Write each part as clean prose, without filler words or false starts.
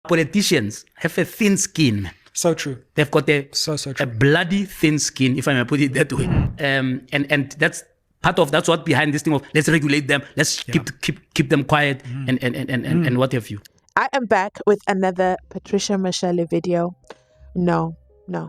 Politicians have a thin skin, man. So true. They've got So true. a bloody thin skin, if I may put it that way. And that's that's what behind this thing of let's regulate them, let's keep them quiet and what have you. I am back with another Patricia Mashale video. No,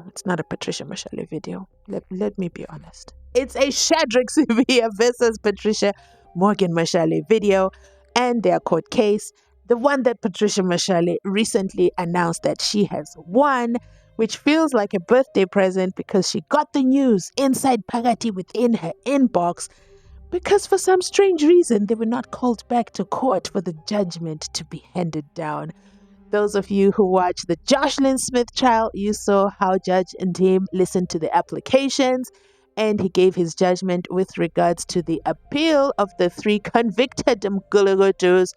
it's not a Patricia Mashale video. Let me be honest. It's a Shadrack Sibiya versus Patricia Morgan Mashale video and their court case. The one that Patricia Mashale recently announced that she has won, which feels like a birthday present because she got the news inside Pagati within her inbox because for some strange reason they were not called back to court for the judgment to be handed down. Those of you who watched the Jocelyn Smith trial, you saw how Judge Ndim listened to the applications and he gave his judgment with regards to the appeal of the 3 convicted Mgulugutus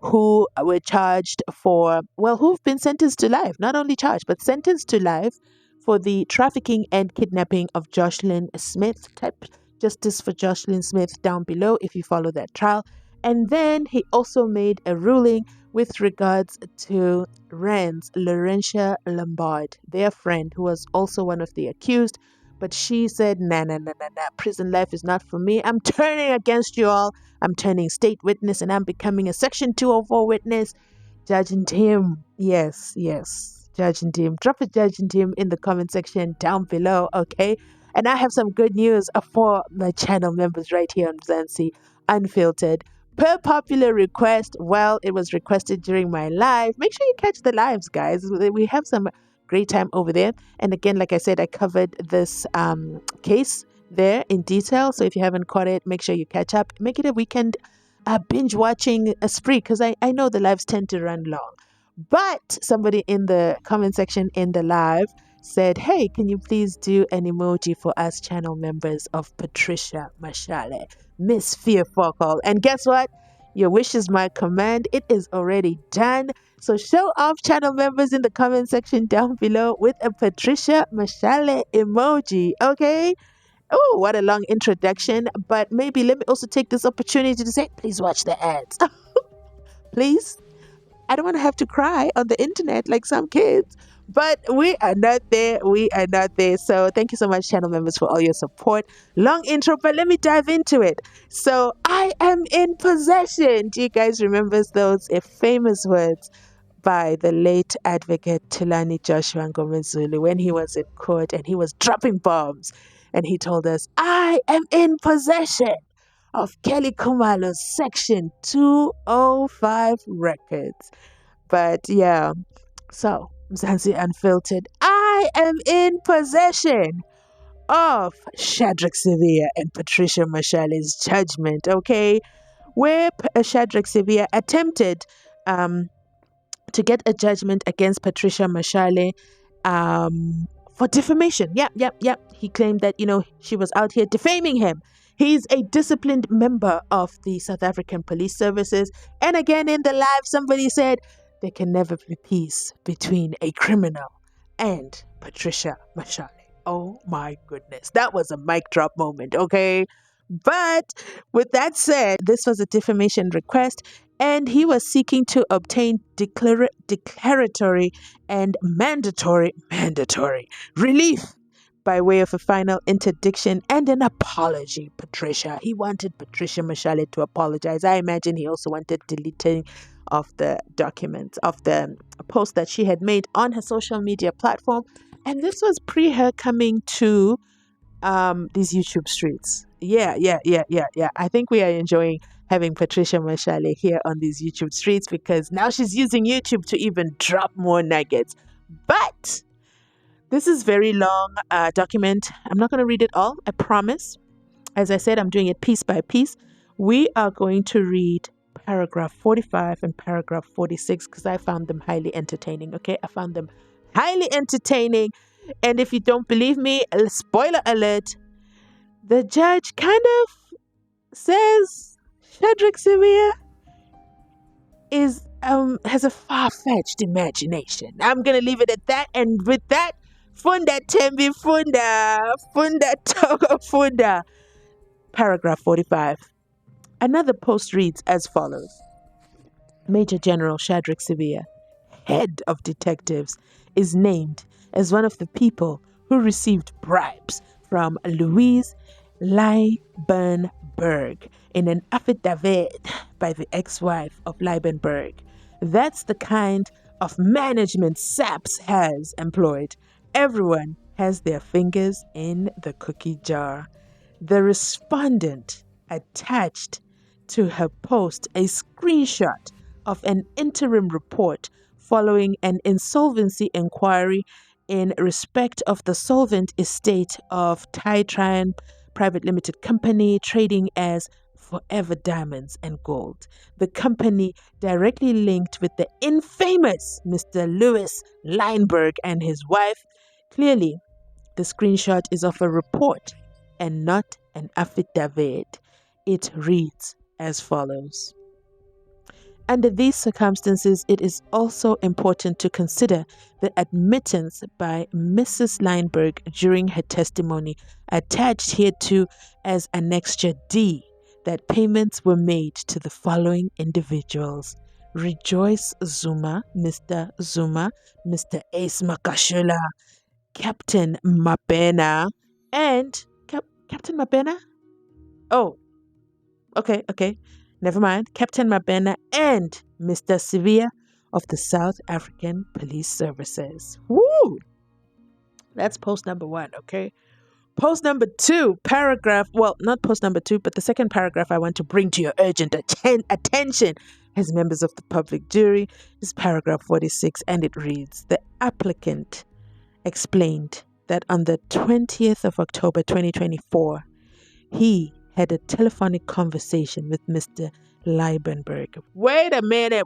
who were charged for, who've been sentenced to life, not only charged, but sentenced to life for the trafficking and kidnapping of Jocelyn Smith. Type justice for Jocelyn Smith down below if you follow that trial. And then he also made a ruling with regards to Rand's Laurentia Lombard, their friend, who was also one of the accused. But she said, nah, prison life is not for me. I'm turning against you all. I'm turning state witness and I'm becoming a Section 204 witness. Judge Ndim, yes, Judge Ndim. Drop a Judge Ndim in the comment section down below, okay? And I have some good news for my channel members right here on Mzansi Unfiltered. Per popular request, it was requested during my live. Make sure you catch the lives, guys. We have some great time over there. And again, like I said, I covered this case there in detail. So if you haven't caught it, make sure you catch up. Make it a weekend binge watching a spree because I know the lives tend to run long. But somebody in the comment section in the live said, hey, can you please do an emoji for us channel members of Patricia Mashale, Miss Fearful? And guess what? Your wish is my command. It is already done. So show off channel members in the comment section down below with a Patricia Mashale emoji, okay? Oh, what a long introduction. But maybe let me also take this opportunity to say, please watch the ads. Please. I don't want to have to cry on the internet like some kids. But we are not there. So thank you so much, channel members, for all your support. Long intro, but let me dive into it. So I am in possession. Do you guys remember those famous words by the late advocate Tulani Joshua Ngomezulu when he was in court and he was dropping bombs? And he told us, I am in possession of Kelly Khumalo's Section 205 records. But yeah, so Mzansi Unfiltered, I am in possession of Shadrack Sibiya and Patricia Mashale's judgment, okay? Where Shadrack Sibiya attempted to get a judgment against Patricia Mashale for defamation. Yep. He claimed that, she was out here defaming him. He's a disciplined member of the South African Police Services. And again, in the live, somebody said, there can never be peace between a criminal and Patricia Mashale. Oh my goodness. That was a mic drop moment, okay? But with that said, this was a defamation request and he was seeking to obtain declaratory and mandatory relief by way of a final interdiction and an apology, Patricia. He wanted Patricia Mashale to apologize. I imagine he also wanted deleting of the documents, of the post that she had made on her social media platform. And this was pre her coming to these YouTube streets. Yeah. I think we are enjoying having Patricia Mashale here on these YouTube streets because now she's using YouTube to even drop more nuggets. But this is very long document. I'm not going to read it all, I promise. As I said, I'm doing it piece by piece. We are going to read paragraph 45 and paragraph 46 because I found them highly entertaining. Okay, I found them highly entertaining. And if you don't believe me, spoiler alert, the judge kind of says Shadrack Sibiya has a far-fetched imagination. I'm going to leave it at that. And with that, Funda Tembi Funda Togo Funda. Paragraph 45. Another post reads as follows. Major General Shadrack Sibiya head of detectives, is named as one of the people who received bribes from Louise Lienbenberg in an affidavit by the ex-wife of Lienbenberg. That's the kind of management SAPS has employed. Everyone has their fingers in the cookie jar. The respondent attached to her post a screenshot of an interim report following an insolvency inquiry in respect of the solvent estate of Trian Private Limited Company trading as Forever Diamonds and Gold. The company directly linked with the infamous Mr. Louis Lienberg and his wife. Clearly, the screenshot is of a report and not an affidavit. It reads as follows. Under these circumstances, it is also important to consider the admittance by Mrs. Lienberg during her testimony, attached hereto as Annexure D, that payments were made to the following individuals: Rejoice Zuma, Mr. Ace Makashula, Captain Mabena, and Captain Mabena? Oh, okay. Never mind. Captain Mabena and Mr. Sibiya of the South African Police Services. Woo! That's post number 1, okay? Post number 2, paragraph, well, not post number 2, but the second paragraph I want to bring to your urgent attention as members of the public jury is paragraph 46, and it reads, the applicant explained that on the 20th of October 2024, he had a telephonic conversation with Mr. Lienbenberg. Wait a minute.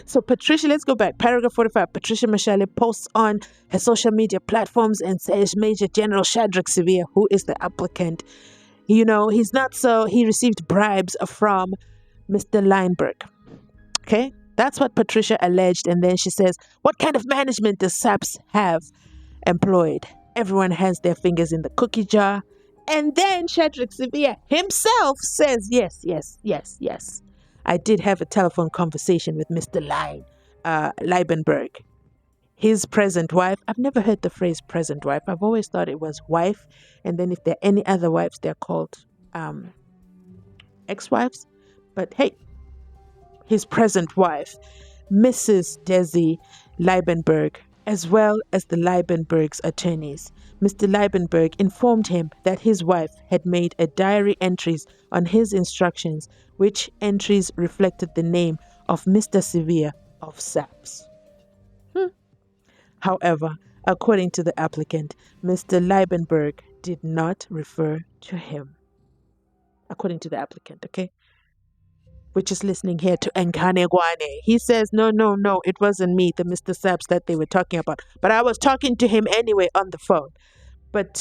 So Patricia, let's go back. Paragraph 45. Patricia Mashale posts on her social media platforms and says Major General Shadrack Sibiya, who is the applicant, he received bribes from Mr. Lienberg. Okay? That's what Patricia alleged. And then she says, what kind of management does SAPS have employed? Everyone has their fingers in the cookie jar. And then Shadrack Sibiya himself says, yes. I did have a telephone conversation with Mr. Lienbenberg. His present wife. I've never heard the phrase present wife. I've always thought it was wife. And then if there are any other wives, they're called ex-wives. But hey, his present wife, Mrs. Desi Lienbenberg, as well as the Lienbenbergs' attorneys. Mr. Lienbenberg informed him that his wife had made a diary entries on his instructions, which entries reflected the name of Mr. Sibiya of SAPS. However, according to the applicant, Mr. Lienbenberg did not refer to him. According to the applicant, okay? We're just listening here to Ngane Gwane. He says, no, it wasn't me, the Mr. SAPS that they were talking about. But I was talking to him anyway on the phone. But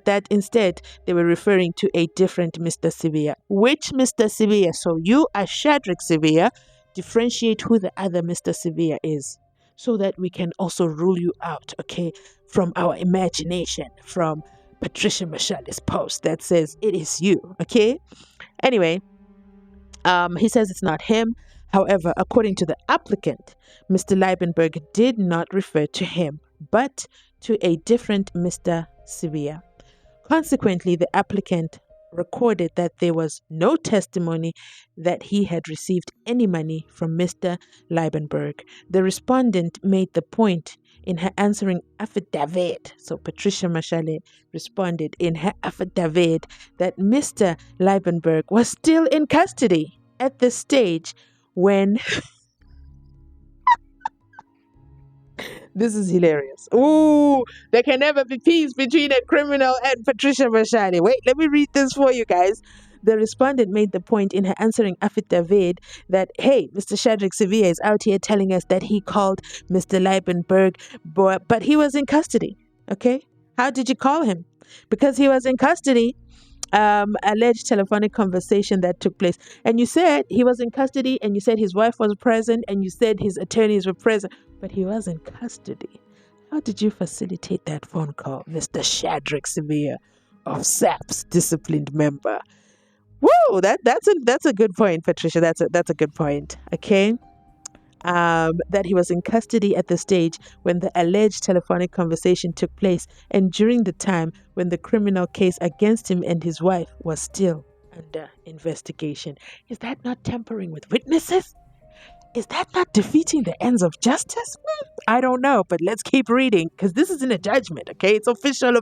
that instead, they were referring to a different Mr. Sibiya. Which Mr. Sibiya? So you, as Shadrack Sibiya, differentiate who the other Mr. Sibiya is, so that we can also rule you out, okay, from our imagination, from Patricia Mashale's post that says it is you, okay? Anyway, he says it's not him. However, according to the applicant, Mr. Lienbenberg did not refer to him, but to a different Mr. Sibiya. Consequently, the applicant recorded that there was no testimony that he had received any money from Mr. Lienbenberg. The respondent made the point in her answering affidavit. So Patricia Mashale responded in her affidavit that Mr. Lienbenberg was still in custody at the stage when... This is hilarious. Ooh, there can never be peace between a criminal and Patricia Mashale. Wait, let me read this for you guys. The respondent made the point in her answering affidavit that, hey, Mr. Shadrack Sibiya is out here telling us that he called Mr. Lienbenberg, but he was in custody. Okay? How did you call him? Because he was in custody. Alleged telephonic conversation that took place. And you said he was in custody, and you said his wife was present, and you said his attorneys were present, but he was in custody. How did you facilitate that phone call, Mr. Shadrack Sibiya of SAPS, disciplined member? Woo! That's a good point, Patricia. That's a good point. Okay. That he was in custody at the stage when the alleged telephonic conversation took place and during the time when the criminal case against him and his wife was still under investigation. Is that not tampering with witnesses? Is that not defeating the ends of justice? I don't know, but let's keep reading because this isn't a judgment, okay? It's official.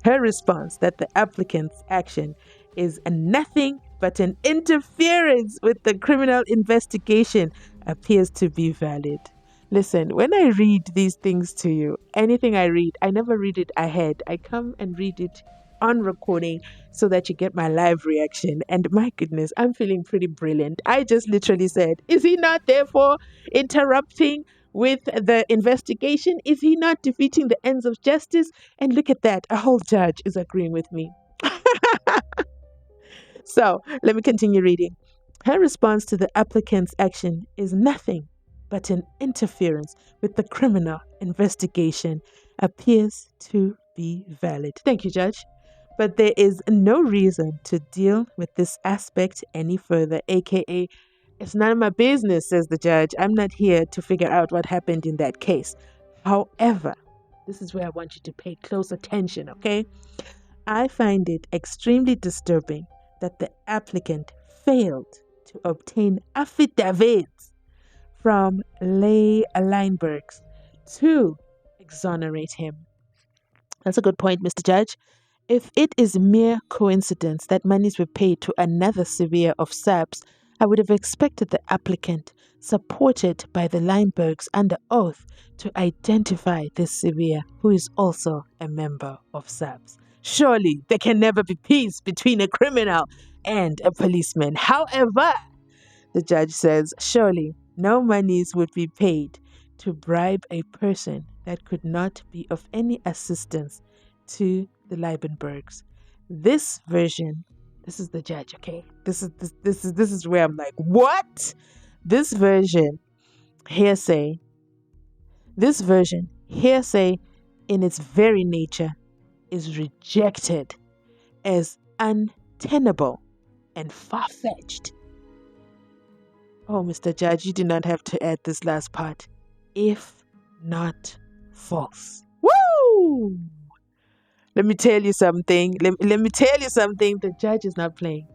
Her response that the applicant's action is nothing but an interference with the criminal investigation appears to be valid. Listen, when I read these things to you, anything I read, I never read it ahead. I come and read it on recording so that you get my live reaction. And my goodness, I'm feeling pretty brilliant. I just literally said, is he not therefore interrupting with the investigation? Is he not defeating the ends of justice? And look at that, a whole judge is agreeing with me. So let me continue reading. Her response to the applicant's action is nothing but an interference with the criminal investigation appears to be valid. Thank you, Judge. But there is no reason to deal with this aspect any further, aka, it's none of my business, says the judge. I'm not here to figure out what happened in that case. However, this is where I want you to pay close attention, okay? I find it extremely disturbing that the applicant failed to obtain affidavits from Lienbenbergs to exonerate him. That's a good point, Mr. Judge. If it is mere coincidence that monies were paid to another Sibiya of SAPS, I would have expected the applicant, supported by the Lienbenbergs under oath, to identify this Sibiya, who is also a member of SAPS. Surely there can never be peace between a criminal and a policeman. However, the judge says, surely no monies would be paid to bribe a person that could not be of any assistance to the Lienbenbergs. This version, this is the judge, okay? This is where I'm like, what? This version, hearsay in its very nature is rejected as untenable and far-fetched. Oh, Mr. Judge, you do not have to add this last part. If not false. Woo! Let me tell you something. Let me tell you something. The judge is not playing.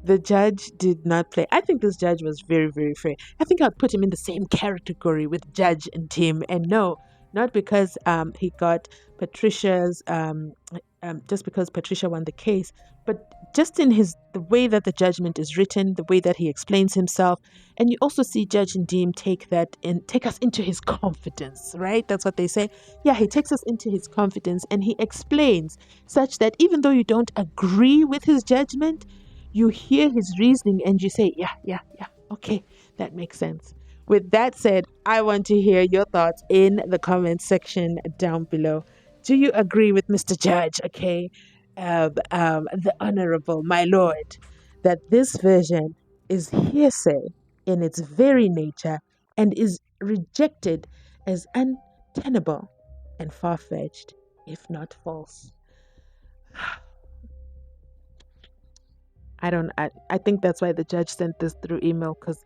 The judge did not play. I think this judge was very, very fair. I think I'd put him in the same category with Judge and Tim. And no, not because he got Patricia's, just because Patricia won the case, but just in the way that the judgment is written, the way that he explains himself. And you also see Judge Ndim take us into his confidence, right? That's what they say. Yeah, he takes us into his confidence and he explains such that even though you don't agree with his judgment, you hear his reasoning and you say, yeah, okay, that makes sense. With that said, I want to hear your thoughts in the comment section down below. Do you agree with Mr. Judge, okay, the Honorable, my Lord, that this version is hearsay in its very nature and is rejected as untenable and far-fetched, if not false? I think that's why the judge sent this through email, because,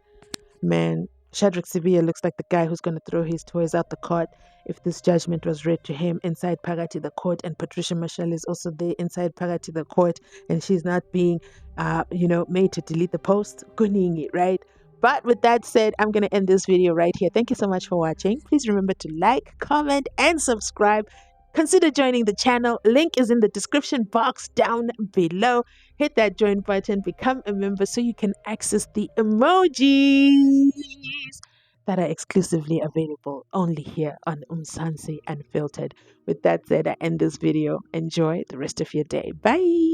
man, Shadrack Sibiya looks like the guy who's going to throw his toys out the cart if this judgment was read to him inside Phakathi the court, and Patricia Mashale is also there inside Phakathi the court, and she's not being, made to delete the post. Kuningi, right? But with that said, I'm going to end this video right here. Thank you so much for watching. Please remember to like, comment, and subscribe. Consider joining the channel. Link is in the description box down below. Hit that join button, become a member so you can access the emojis that are exclusively available only here on Mzansi Unfiltered. With that said, I end this video. Enjoy the rest of your day. Bye.